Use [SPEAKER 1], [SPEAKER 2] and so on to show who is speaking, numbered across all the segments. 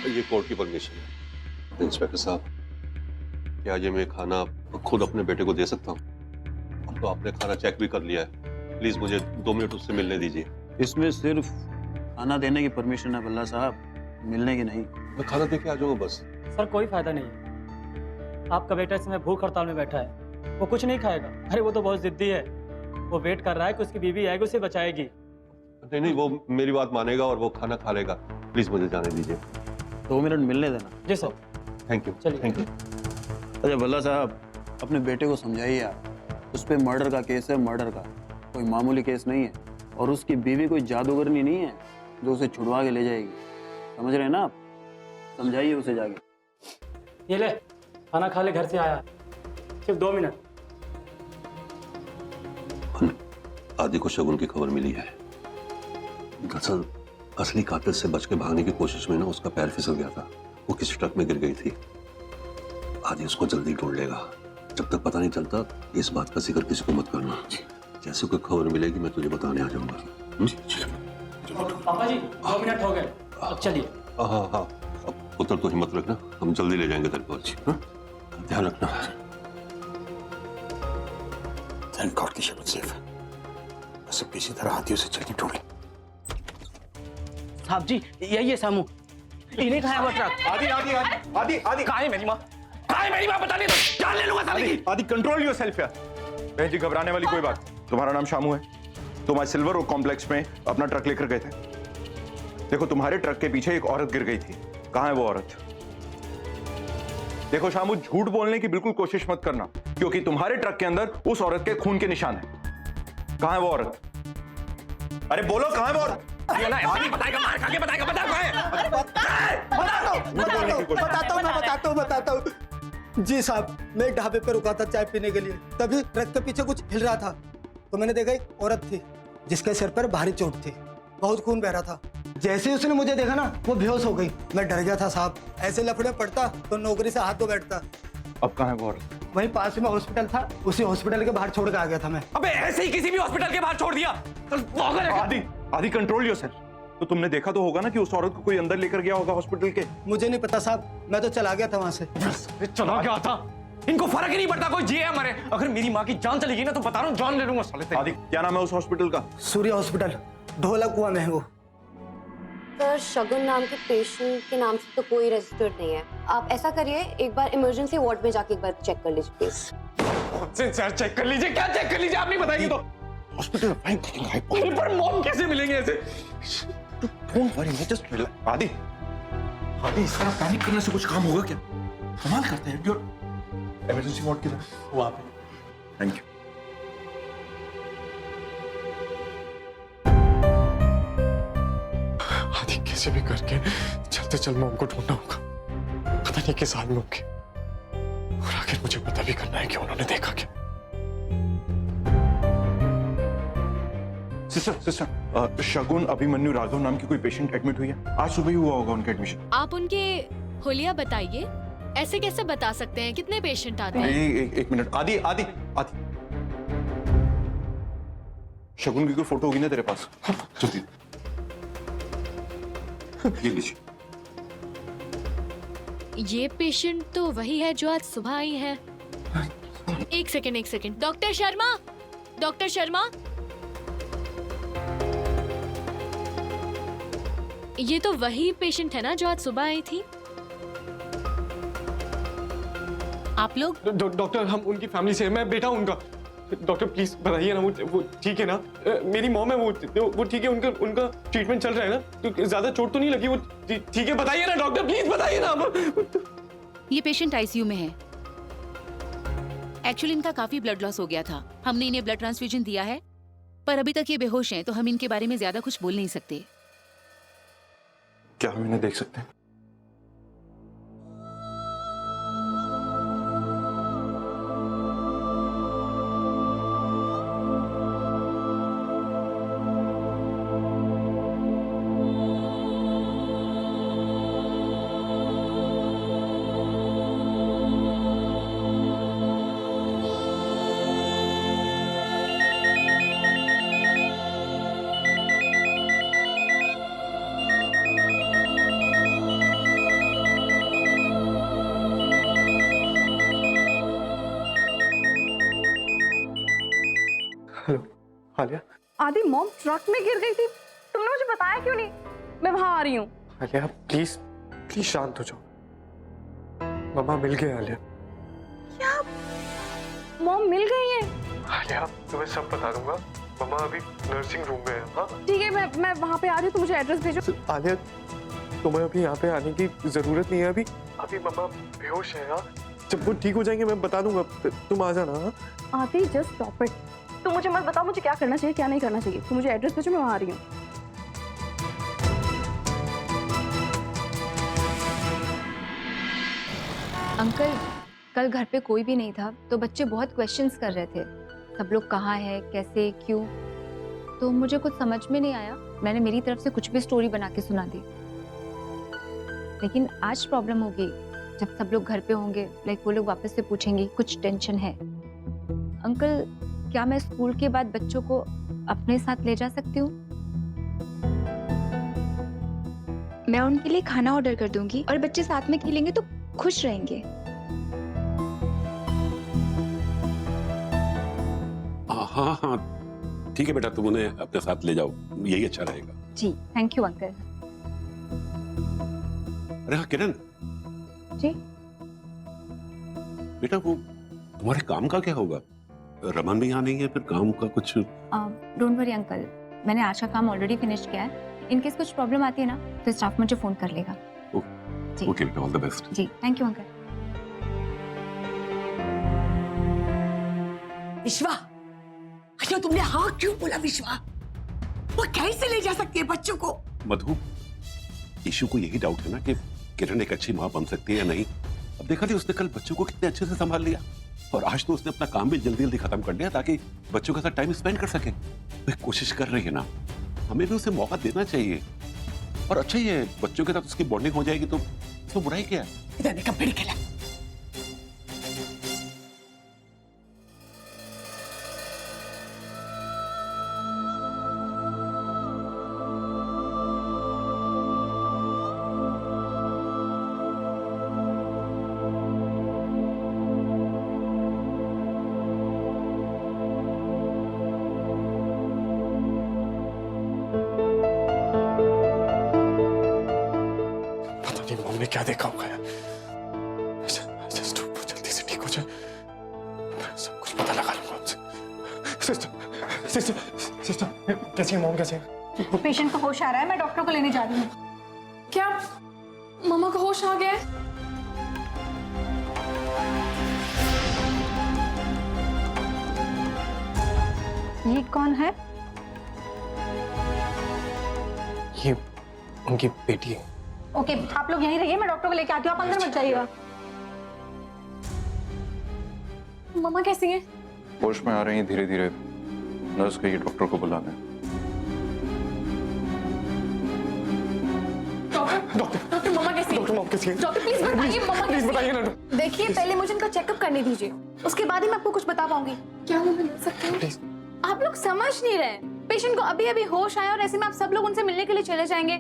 [SPEAKER 1] ये कोर्ट की परमिशन है। इंस्पेक्टर साहब, क्या ये मैं खाना खुद अपने बेटे को दे सकता हूँ? अब तो आपने खाना चेक भी कर लिया है, प्लीज मुझे 2 मिनट उससे मिलने दीजिए।
[SPEAKER 2] इसमें सिर्फ खाना देने की परमिशन है बल्ला साहब, मिलने की नहीं।
[SPEAKER 1] मैं खाना दे के आ जाऊंगा बस।
[SPEAKER 3] सर कोई फायदा नहीं है, आपका बेटा इस समय भूख हड़ताल में बैठा है, वो कुछ नहीं खाएगा। अरे वो तो बहुत जिद्दी है, वो वेट कर रहा है कि उसकी बीवी आएगी उसे बचाएगी।
[SPEAKER 1] नहीं नहीं, वो मेरी बात मानेगा और वो खाना खा लेगा। प्लीज मुझे जाने दीजिए।
[SPEAKER 2] 2 मिनट मिलने देना।
[SPEAKER 3] जी सर।
[SPEAKER 1] Thank you.
[SPEAKER 3] चलिए।
[SPEAKER 1] Thank you.
[SPEAKER 2] अच्छा बल्ला साहब, अपने बेटे को समझाइए आप, उस पे मर्डर का केस है, मर्डर का, कोई मामूली केस नहीं है। और उसकी बीवी कोई जादूगरनी नहीं है जो उसे छुड़वा के ले जाएगी, समझ रहे हैं ना आप? समझाइए उसे जाके।
[SPEAKER 3] ये ले खाना खा ले, घर से आया, सिर्फ 2 मिनट।
[SPEAKER 1] आदि को शगुन की खबर मिली है। दरअसल असली कातिल से बच के भागने की कोशिश में ना उसका पैर फिसल गया था, वो किसी ट्रक में गिर गई थी। आदि उसको जल्दी ढूंढ लेगा। जब तक पता नहीं चलता इस बात का जिक्र किसी को मत करना। जैसे कोई खबर मिलेगी मैं तुझे बताने आ जाऊंगा।
[SPEAKER 3] पापा जी 2 मिनट हो गए, अब चलिए।
[SPEAKER 1] हाँ हाँ, अब पुत्र तो हिम्मत रखना, हम जल्दी ले जाएंगे तेरे को। हाँ? ध्यान रखना।
[SPEAKER 4] थैंक गॉड की शक्ल सेफ है। बस अब किसी तरह हाथियों से जल्दी ढूंढ ले।
[SPEAKER 5] साहब जी यही है सामू, इन्हें खाया हुआ ट्रक।
[SPEAKER 6] आदि आदि आदि आदि आदि
[SPEAKER 5] कहाँ है मेरी माँ? कहाँ है मेरी माँ? बता नहीं तो जान ले लूंगा साले की।
[SPEAKER 6] आदि कंट्रोल योरसेल्फ यार। बहन जी घबराने वाली कोई बात। तुम्हारा नाम शामू है, तुम आज सिल्वर ओक कॉम्प्लेक्स में अपना ट्रक लेकर गए थे। देखो तुम्हारे ट्रक के पीछे एक औरत गिर गई थी, कहाँ है वो औरत? देखो शामू, झूठ बोलने की बिल्कुल कोशिश मत करना, क्योंकि तुम्हारे ट्रक के अंदर उस औरत के खून के निशान है। कहाँ है वो औरत? अरे बोलो कहाँ है वो औरत?
[SPEAKER 5] ये ना ऐसे नहीं बताएगा, मार खा के बताएगा, बता कहाँ है?
[SPEAKER 7] बताता हूँ जी साहब। मैं एक ढाबे पर रुका था चाय पीने के लिए, तभी ट्रक के पीछे कुछ हिल रहा था तो मैंने देखा एक औरत थी जिसके सिर पर भारी चोट थी, बहुत खून बह रहा था। जैसे ही उसने मुझे देखा ना वो बेहोश हो गई। मैं डर गया था साहब, ऐसे लफड़े पड़ता तो नौकरी से हाथ धो बैठता।
[SPEAKER 6] अब कहाँ है वो औरत?
[SPEAKER 7] वहीं पास में हॉस्पिटल था, उसी हॉस्पिटल के बाहर छोड़ के आ गया था मैं।
[SPEAKER 5] अबे ऐसे ही किसी भी हॉस्पिटल के बाहर छोड़ दिया?
[SPEAKER 6] आदि आदि कंट्रोल योरसेल्फ। तो तुमने देखा तो होगा ना कि उस औरत को कोई अंदर लेकर गया होगा हॉस्पिटल के।
[SPEAKER 7] मुझे नहीं पता साहब, मैं तो चला गया था वहां से।
[SPEAKER 5] चला क्या था? इनको फर्क ही नहीं पड़ता कोई जिए या मरे। अगर मेरी माँ की जान चली गई ना तो बता रहा हूँ जान ले लूंगा साले से।
[SPEAKER 6] आदि क्या नाम है उस हॉस्पिटल का?
[SPEAKER 7] सूर्य हॉस्पिटल, ढोला कुआं में है वो।
[SPEAKER 8] सर शगुन नाम के पेशेंट के नाम से तो कोई रजिस्टर्ड नहीं है। आप ऐसा करिए, एक बार इमरजेंसी वार्ड में जाके एक बार चेक कर लीजिए प्लीज।
[SPEAKER 5] सर चेक कर लीजिए। क्या चेक कर लीजिए? आप नहीं बताएंगे तो
[SPEAKER 6] हॉस्पिटल
[SPEAKER 5] पर मॉम कैसे मिलेंगे ऐसे?
[SPEAKER 6] डोंट वरी, मैं जस्ट रिलैक्स। आदि आदि इस तरह पैनिक करने से कुछ काम होगा क्या? कमाल करते हैं। इमरजेंसी वार्ड किधर?
[SPEAKER 3] वहाँ पे।
[SPEAKER 6] Thank you.
[SPEAKER 4] आदि कैसे भी करके चलते चल मैं उनको ढूंढना होगा, पता नहीं किस हाल में होंगे। और आखिर मुझे पता भी करना है कि उन्होंने देखा क्या।
[SPEAKER 6] सिस्टर शगुन अभिमन्यु राघव नाम की कोई पेशेंट एडमिट हुई है? आज सुबह ही हुआ होगा उनका एडमिशन।
[SPEAKER 9] आप उनके हुलिया बताइए, ऐसे कैसे बता सकते हैं? कितने पेशेंट आते हैं?
[SPEAKER 6] एक मिनट। आदि आदि आदि शगुन की कोई फोटो होगी ना तेरे पास? जल्दी ये लीजिए।
[SPEAKER 9] ये पेशेंट तो वही है जो आज सुबह आई है। एक second. Doctor Sharma, doctor Sharma, ये तो वही पेशेंट है ना जो आज सुबह आई थी? आप लोग?
[SPEAKER 4] डॉक्टर हम उनकी फैमिली से हैं, मैं बेटा हूं उनका। डॉक्टर प्लीज बताइए ना, वो ठीक है ना? मेरी मॉम है, वो ठीक है, उनका ट्रीटमेंट चल रहा है ना? तो ज्यादा चोट तो नहीं लगी? वो ठीक है? बताइए ना डॉक्टर, प्लीज बताइए ना।
[SPEAKER 10] ये पेशेंट आईसीयू में है। एक्चुअली इनका काफी ब्लड लॉस हो गया था, हमने इन्हें ब्लड ट्रांसफ्यूजन दिया है, पर अभी तक ये बेहोश हैं, तो हम इनके बारे में ज्यादा कुछ बोल नहीं सकते।
[SPEAKER 6] क्या हम इन्हें देख सकते हैं?
[SPEAKER 4] आलिया,
[SPEAKER 11] आदि मॉम ट्रक में गिर गई थी, तुमने मुझे बताया क्यों नहीं? मैं वहां आ रही हूँ।
[SPEAKER 4] आलिया प्लीज प्लीज शांत हो जाओ। मम्मा मिल गए आलिया।
[SPEAKER 11] क्या मॉम मिल गई है?
[SPEAKER 4] आलिया तुम्हें सब बता दूंगा। मम्मा अभी नर्सिंग रूम में है। हाँ
[SPEAKER 11] ठीक है, मैं वहां पे आ रही हूँ, तुम मुझे एड्रेस भेजो।
[SPEAKER 4] आलिया तुम्हें अभी यहाँ पे आने की जरूरत नहीं है। अभी अभी मम्मा बेहोश है। हाँ जब वो ठीक हो जाएंगे मैं बता दूंगा, तुम आ जाना। हाँ
[SPEAKER 11] आदि जस्ट स्टॉप इट, तुम मुझे मत बताओ मुझे क्या करना चाहिए क्या नहीं करना चाहिए, तुम मुझे एड्रेस भेजो, मैं वहां आ रही हूँ।
[SPEAKER 8] अंकल कल घर पे कोई भी नहीं था तो बच्चे बहुत क्वेश्चंस कर रहे थे, सब लोग कहाँ है, कैसे, क्यों। तो मुझे कुछ समझ में नहीं आया, मैंने मेरी तरफ से कुछ भी स्टोरी बना के सुना दी। लेकिन आज प्रॉब्लम होगी जब सब लोग घर पे होंगे, लाइक वो लोग वापस से पूछेंगे, कुछ टेंशन है। अंकल क्या मैं स्कूल के बाद बच्चों को अपने साथ ले जा सकती हूँ?
[SPEAKER 12] मैं उनके लिए खाना ऑर्डर कर दूंगी और बच्चे साथ में खेलेंगे तो खुश रहेंगे।
[SPEAKER 1] हाँ हाँ ठीक है बेटा, तुम उन्हें अपने साथ ले जाओ, यही अच्छा रहेगा।
[SPEAKER 8] जी थैंक यू अंकल।
[SPEAKER 1] अरे हाँ किरण
[SPEAKER 8] जी
[SPEAKER 1] बेटा, वो तुम्हारे काम का क्या होगा? रमन भी यहाँ नहीं है, फिर काम का कुछ?
[SPEAKER 8] डोंट वरी अंकल, मैंने आज का काम ऑलरेडी फिनिश किया है। इनकेस कुछ प्रॉब्लम आती है ना तो स्टाफ मुझे फोन कर लेगा। जी
[SPEAKER 1] ओके बेटा, ऑल द बेस्ट।
[SPEAKER 8] जी थैंक यू अंकल।
[SPEAKER 13] विश्वा, अच्छा तुमने हाँ क्यों बोला? विश्वा वो कैसे ले जा सकती है बच्चों को?
[SPEAKER 1] मधु, ईशु को यही डाउट है ना कि किरण एक अच्छी माँ बन सकती है या नहीं। अब देखा नहीं उसने कल बच्चों को कितने अच्छे से संभाल लिया, और आज तो उसने अपना काम भी जल्दी जल्दी खत्म कर दिया ताकि बच्चों के साथ टाइम स्पेंड कर सके। वो कोशिश कर रही है ना, हमें भी उसे मौका देना चाहिए। और अच्छा ही है, बच्चों के साथ उसकी बॉन्डिंग हो जाएगी तो इसमें बुराई क्या है?
[SPEAKER 13] इधर कपड़े खेला।
[SPEAKER 4] मम्मी ने क्या देखा होगा यार? जस्ट वो जल्दी से ठीक हो जाए, मैं सब कुछ पता लगा लूंगा उनसे। सिस्टर सिस्टर सिस्टर कैसी है मॉम, कैसे है?
[SPEAKER 11] पेशेंट को होश आ रहा है, मैं डॉक्टर को लेने जा रही हूँ। क्या मम्मा को होश आ गया है? ये कौन है?
[SPEAKER 4] ये उनकी बेटी है।
[SPEAKER 11] ओके आप लोग यहीं रहिए, मैं डॉक्टर को लेके आती हूँ, आप अंदर मत जाइएगा। मम्मा कैसी है?
[SPEAKER 6] होश में आ रही है धीरे धीरे, नर्स कहिए डॉक्टर को बुलाना है।
[SPEAKER 11] डॉक्टर मम्मा कैसी है?
[SPEAKER 4] डॉक्टर मॉम कैसी है?
[SPEAKER 11] डॉक्टर प्लीज बताइए मम्मा
[SPEAKER 4] प्लीज
[SPEAKER 11] कैसी
[SPEAKER 4] बताइए
[SPEAKER 11] है?
[SPEAKER 4] ना।
[SPEAKER 11] देखिए पहले मुझे इनका चेकअप करने दीजिए, उसके बाद ही मैं आपको कुछ बता पाऊंगी। क्या मैं मिल सकती हूँ?
[SPEAKER 4] प्लीज।
[SPEAKER 11] आप लोग समझ नहीं रहे, पेशेंट को अभी अभी होश आया और ऐसे में आप सब लोग उनसे मिलने के लिए चले जाएंगे,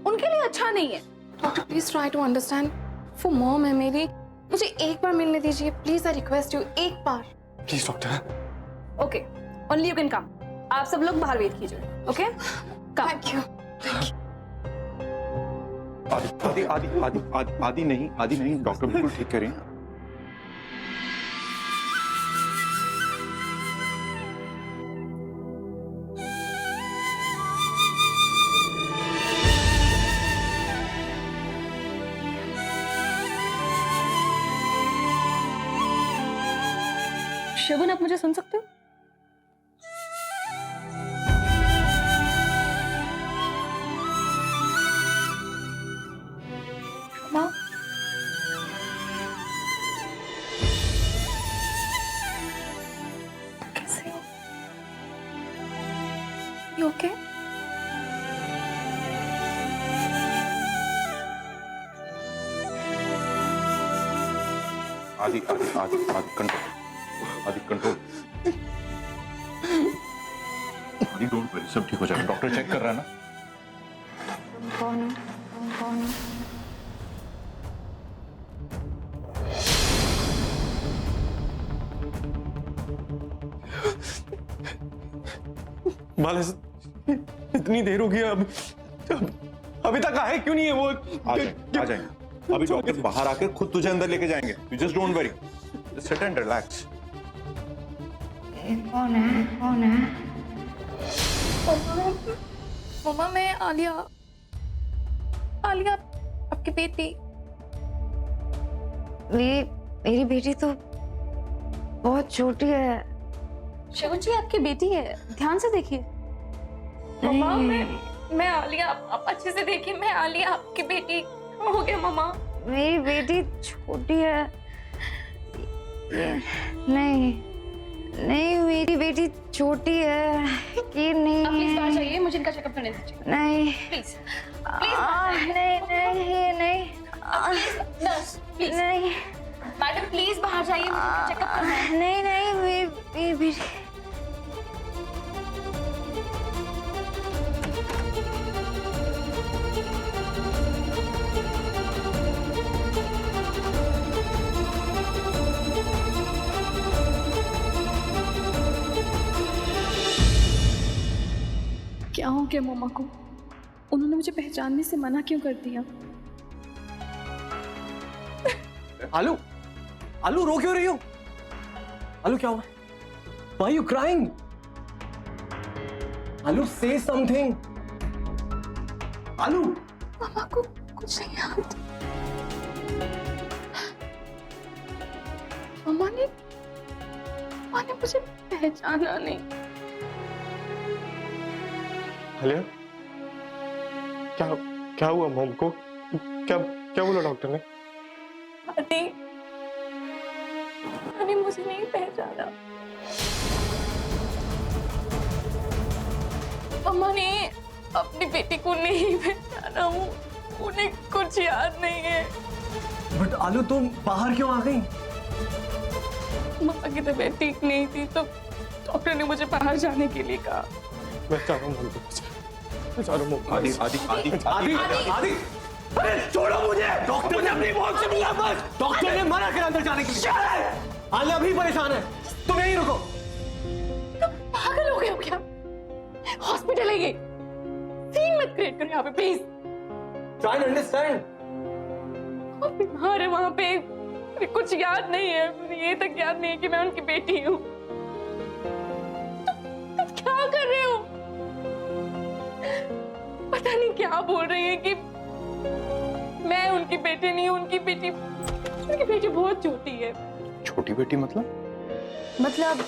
[SPEAKER 11] उनके लिए अच्छा नहीं है। Doctor please try to understand, वो मॉम है मेरी, मुझे एक बार मिलने दीजिए प्लीज, आई रिक्वेस्ट यू, एक बार
[SPEAKER 4] please doctor.
[SPEAKER 11] Okay only you can come, आप सब लोग बाहर वेट कीजिए। Okay thank you.
[SPEAKER 6] आदि आदि आदि आदि आदि नहीं, आदि नहीं, डॉक्टर बिल्कुल ठीक कह रही हैं।
[SPEAKER 11] शगुन आप मुझे सुन सकते हो? माँ कैसे हो? You okay?
[SPEAKER 6] आदि आदि आदि आदि कंट्रोल, आदि कंट्रोल। आदि डोंट वरी, सब ठीक हो जाएगा, डॉक्टर चेक कर रहा है ना।
[SPEAKER 11] कौन कौन?
[SPEAKER 4] बाला इतनी देर हो गई अभी तक आए क्यों नहीं है वो?
[SPEAKER 6] आ जाएंगे। अभी डॉक्टर बाहर आकर खुद तुझे अंदर लेके जाएंगे। You just don't worry, sit and relax.
[SPEAKER 12] कौन है?
[SPEAKER 11] मम्मा मैं आलिया आपकी बेटी।
[SPEAKER 12] मेरी बेटी तो बहुत छोटी है।
[SPEAKER 11] शगुन जी आपकी बेटी है, ध्यान से देखिए। मम्मा मैं आलिया, आप अच्छे से देखिए, मैं आलिया आपकी बेटी। हो गया मम्मा?
[SPEAKER 12] मेरी बेटी छोटी है। नहीं मेरी बेटी छोटी है कि नहीं?
[SPEAKER 11] आप प्लीज बाहर जाइए, मुझे इनका चेकअप करने दीजिए।
[SPEAKER 12] नहीं
[SPEAKER 11] प्लीज
[SPEAKER 12] नहीं
[SPEAKER 11] मैडम प्लीज बाहर जाइए, मुझे इनका चेकअप करना है।
[SPEAKER 12] नहीं मेरी बेटी।
[SPEAKER 11] क्या हो गया मम्मा को? उन्होंने मुझे पहचानने से मना क्यों कर दिया?
[SPEAKER 5] आलू रो क्यों रही हो? आलू क्या हुआ? Why are you crying? आलू say something. आलू
[SPEAKER 11] मम्मा को कुछ नहीं याद। मम्मा ने मुझे पहचाना नहीं।
[SPEAKER 4] आलिया क्या हुआ मॉम को? क्या बोला डॉक्टर ने?
[SPEAKER 11] अरे मुझे नहीं पहचाना। मम्मा ने अपनी बेटी को नहीं पहचाना, उन्हें कुछ याद नहीं है।
[SPEAKER 5] बट आलू तुम बाहर क्यों आ गई?
[SPEAKER 11] मम्मा की तबीयत ठीक नहीं थी तो डॉक्टर ने मुझे बाहर जाने के लिए कहा।
[SPEAKER 4] मैं चाह रहा हूँ
[SPEAKER 5] आदि अरे छोड़ो मुझे। डॉक्टर ने अपनी मौत से मिला बस। डॉक्टर ने मना किया अंदर जाने के लिए। आलिया भी परेशान है, तुम यहीं रुको।
[SPEAKER 11] पागल हो गए हो क्या? हॉस्पिटल है ये, सीन मत क्रिएट करो यहाँ पे प्लीज।
[SPEAKER 5] Try to understand.
[SPEAKER 11] बीमार है वहां पे, कुछ याद नहीं है, ये तक याद नहीं है कि मैं उनकी बेटी हूँ। तुम क्या कर रहे हो? पता नहीं क्या बोल रही है कि मैं उनकी बेटी नहीं हूँ। उनकी बेटी बहुत छोटी है।
[SPEAKER 6] छोटी बेटी मतलब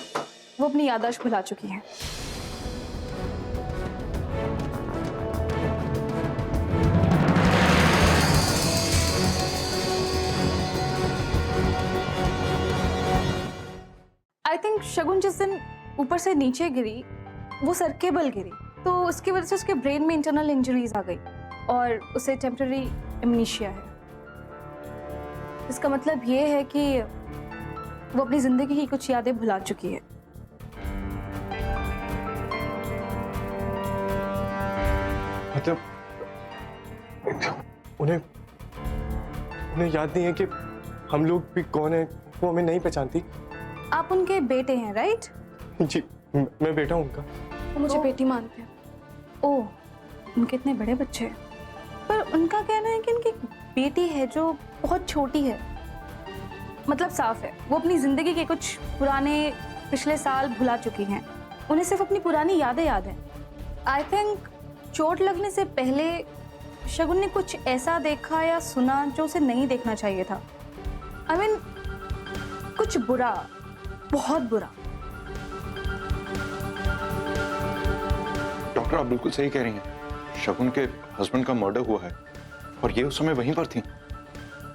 [SPEAKER 11] वो अपनी याददाश्त भुला चुकी है। आई थिंक शगुन जिस दिन ऊपर से नीचे गिरी, वो सर के बल गिरी, तो उसकी वजह से उसके ब्रेन में इंटरनल इंजरीज आ गई और उसे टेम्पररी एमनीशिया है। इसका मतलब ये है कि वो अपनी जिंदगी की कुछ यादें भुला चुकी है।
[SPEAKER 4] मतलब उन्हें याद नहीं है कि हम लोग भी कौन है, वो हमें नहीं पहचानती।
[SPEAKER 11] आप उनके बेटे हैं राइट?
[SPEAKER 4] जी मैं बेटा हूं उनका।
[SPEAKER 11] वो मुझे बेटी मानते हैं। ओह, उनके इतने बड़े बच्चे हैं, पर उनका कहना है कि उनकी बेटी है जो बहुत छोटी है। मतलब साफ है वो अपनी जिंदगी के कुछ पुराने पिछले साल भुला चुकी हैं। उन्हें सिर्फ अपनी पुरानी यादें याद हैं। आई थिंक चोट लगने से पहले शगुन ने कुछ ऐसा देखा या सुना जो उसे नहीं देखना चाहिए था। आई मीन कुछ बुरा, बहुत बुरा।
[SPEAKER 6] डॉक्टर आप बिल्कुल सही कह रही हैं। शगुन के हस्बैंड का मर्डर हुआ है और ये उस समय वहीं पर थी।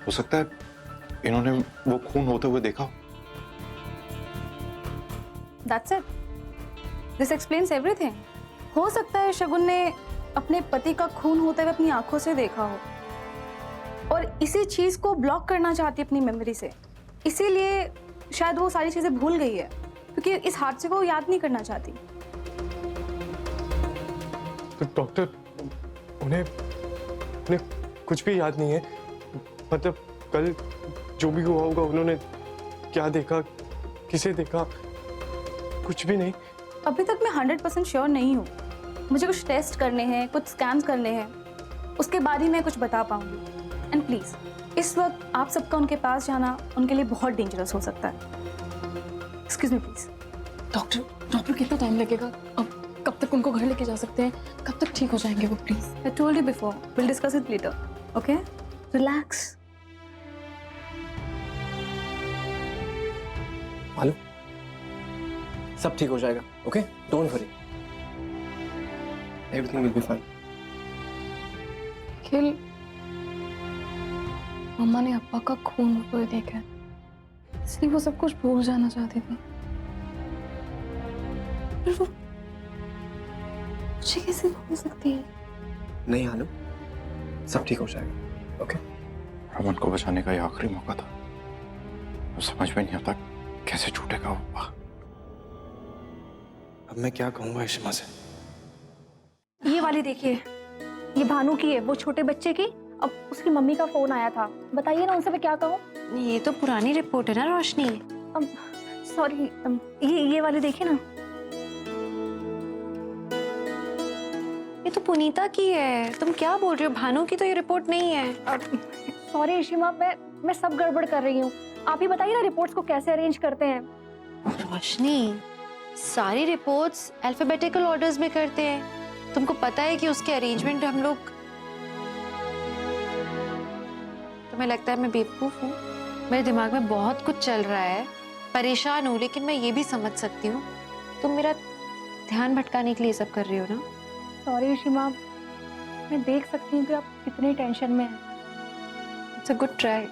[SPEAKER 6] हो सकता है इन्होंने वो खून होते हुए देखा।
[SPEAKER 11] That's it. This explains everything. हो सकता है शगुन ने अपने पति का खून होते हुए अपनी आंखों से देखा हो और इसी चीज को ब्लॉक करना चाहती है अपनी मेमोरी से। इसीलिए शायद वो सारी चीजें भूल गई है क्योंकि इस हादसे को याद नहीं करना चाहती।
[SPEAKER 4] तो डॉक्टर उन्हें कुछ भी याद नहीं है। मतलब कल जो भी हुआ होगा, उन्होंने क्या देखा, किसे देखा, कुछ भी नहीं।
[SPEAKER 11] अभी तक मैं 100% श्योर नहीं हूँ। मुझे कुछ टेस्ट करने हैं, कुछ स्कैन्स करने हैं, उसके बाद ही मैं कुछ बता पाऊंगी। एंड प्लीज इस वक्त आप सबका उनके पास जाना उनके लिए बहुत डेंजरस हो सकता है। Excuse me please. डॉक्टर कितना टाइम लगेगा? अब कब तक उनको घर लेके जा सकते हैं? कब तक ठीक हो जाएंगे वो? Please, I told you before, will discuss it later, okay? Relax.
[SPEAKER 5] मालूम, सब ठीक हो जाएगा, okay? Don't worry, everything will be fine.
[SPEAKER 11] Akhil, मम्मा ने अब्बा का खून होते हुए देखा है, इसलिए वो सब कुछ भूल जाना चाहती थी। पर वो मुझे कैसे भूल सकती है?
[SPEAKER 5] नहीं आलू, सब ठीक हो जाएगा, ओके?
[SPEAKER 6] रमन को बचाने का ये आखिरी मौका था। वो समझ में नहीं आता कैसे छूटेगा वो।
[SPEAKER 5] अब मैं क्या कहूँगा इशिमा से?
[SPEAKER 11] ये वाली देखिए, ये भानु की है, वो छोटे बच्चे की। अब उसकी मम्मी का फोन आया था, बताइए ना उनसे मैं क्या कहूँ?
[SPEAKER 8] ये तो पुरानी रिपोर्ट है ना रोशनी।
[SPEAKER 11] सॉरी, ये वाली देखिए ना।
[SPEAKER 8] ये तो पुनीता की है, तुम क्या बोल रही हो? भानु की तो ये रिपोर्ट नहीं है।
[SPEAKER 11] सॉरी इशिमा, मैं सब गड़बड़ कर रही हूँ। आप ही बताइए ना रिपोर्ट्स को कैसे अरेंज करते हैं?
[SPEAKER 8] रोशनी, सारी रिपोर्ट्स अल्फाबेटिकल ऑर्डर्स में करते हैं। तुमको पता है कि उसके अरेंजमेंट हम लोग। तुम्हें लगता है मैं बेवकूफ हूँ? मेरे दिमाग में बहुत कुछ चल रहा है, परेशान हूँ, लेकिन मैं ये भी समझ सकती हूँ तुम मेरा ध्यान भटकाने के लिए सब कर रही हो ना।
[SPEAKER 11] सॉरी इशिमा, मैं देख सकती हूँ कि आप कितने टेंशन में हैं।
[SPEAKER 8] It's a good try,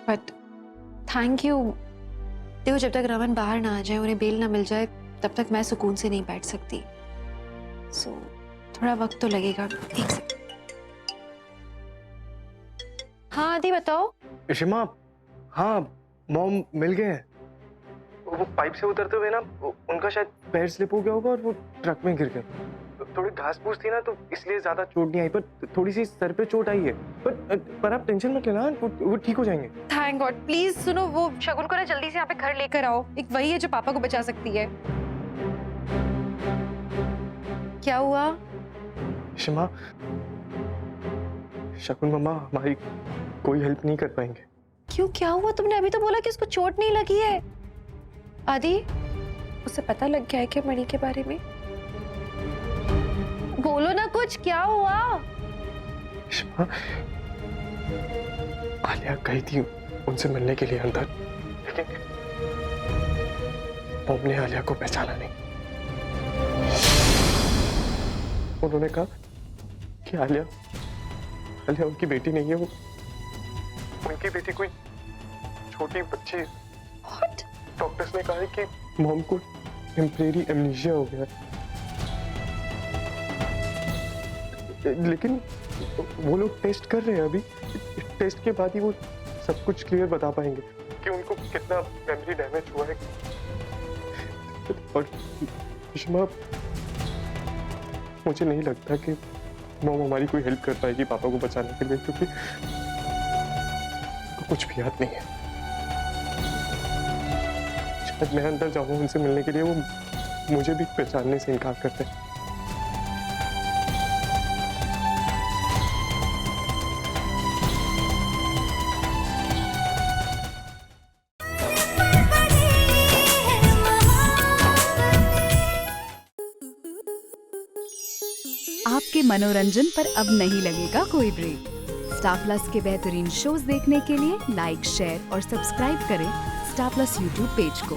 [SPEAKER 8] but thank you. देखो, जब तक रमन बाहर ना आ जाए, उन्हें बेल ना मिल जाए, तब तक मैं सुकून से नहीं बैठ सकती। सो थोड़ा वक्त तो लगेगा। एक सेकंड। हाँ आदि, बताओ।
[SPEAKER 4] इशिमा, हाँ मॉम मिल गए हैं। वो पाइप से उतरते हुए ना उनका शायद पैर स्लिप हो गया होगा और वो ट्रक में गिर गए। थोड़ी घास फूस थी ना, तो इसलिए ज्यादा चोट नहीं आई, पर थोड़ी सी सर पे चोट आई है। पर आप टेंशन मत लेना, वो ठीक हो जाएंगे।
[SPEAKER 8] Thank God. प्लीज सुनो, वो शगुन को ना जल्दी से यहाँ पे घर लेकर आओ। एक वही है जो पापा को बचा सकती है। क्या हुआ?
[SPEAKER 4] शिमा, शकुन मम्मा हमारी कोई हेल्प नहीं कर पाएंगे।
[SPEAKER 8] क्यों, क्या हुआ? तुमने अभी तो बोला कि उसको चोट नहीं लगी है। आदि, उसे पता लग गया है क्या मणि के बारे में? बोलो ना कुछ, क्या हुआ?
[SPEAKER 4] शिमा, आलिया गई थी उनसे मिलने के लिए अंदर, लेकिन मॉम ने आलिया को पहचाना नहीं। उन्होंने कहा कि आलिया उनकी बेटी नहीं है, वो उनकी बेटी कोई छोटी बच्ची है। डॉक्टर्स ने कहा है कि मॉम को टेम्परेरी एमनीशिया हो गया, लेकिन वो लोग टेस्ट कर रहे हैं अभी। टेस्ट के बाद ही वो सब कुछ क्लियर बता पाएंगे कि उनको कितना मेमोरी डैमेज हुआ है। और इशिमा, मुझे नहीं लगता कि मॉम हमारी कोई हेल्प कर पाएगी पापा को बचाने के लिए, क्योंकि उनको कुछ भी याद नहीं है। शायद मैं अंदर जाऊँ उनसे मिलने के लिए, वो मुझे भी पहचानने से इनकार करते हैं।
[SPEAKER 14] आपके मनोरंजन पर अब नहीं लगेगा कोई ब्रेक। स्टार प्लस के बेहतरीन शोज देखने के लिए लाइक, शेयर और सब्सक्राइब करें स्टार प्लस यूट्यूब पेज को।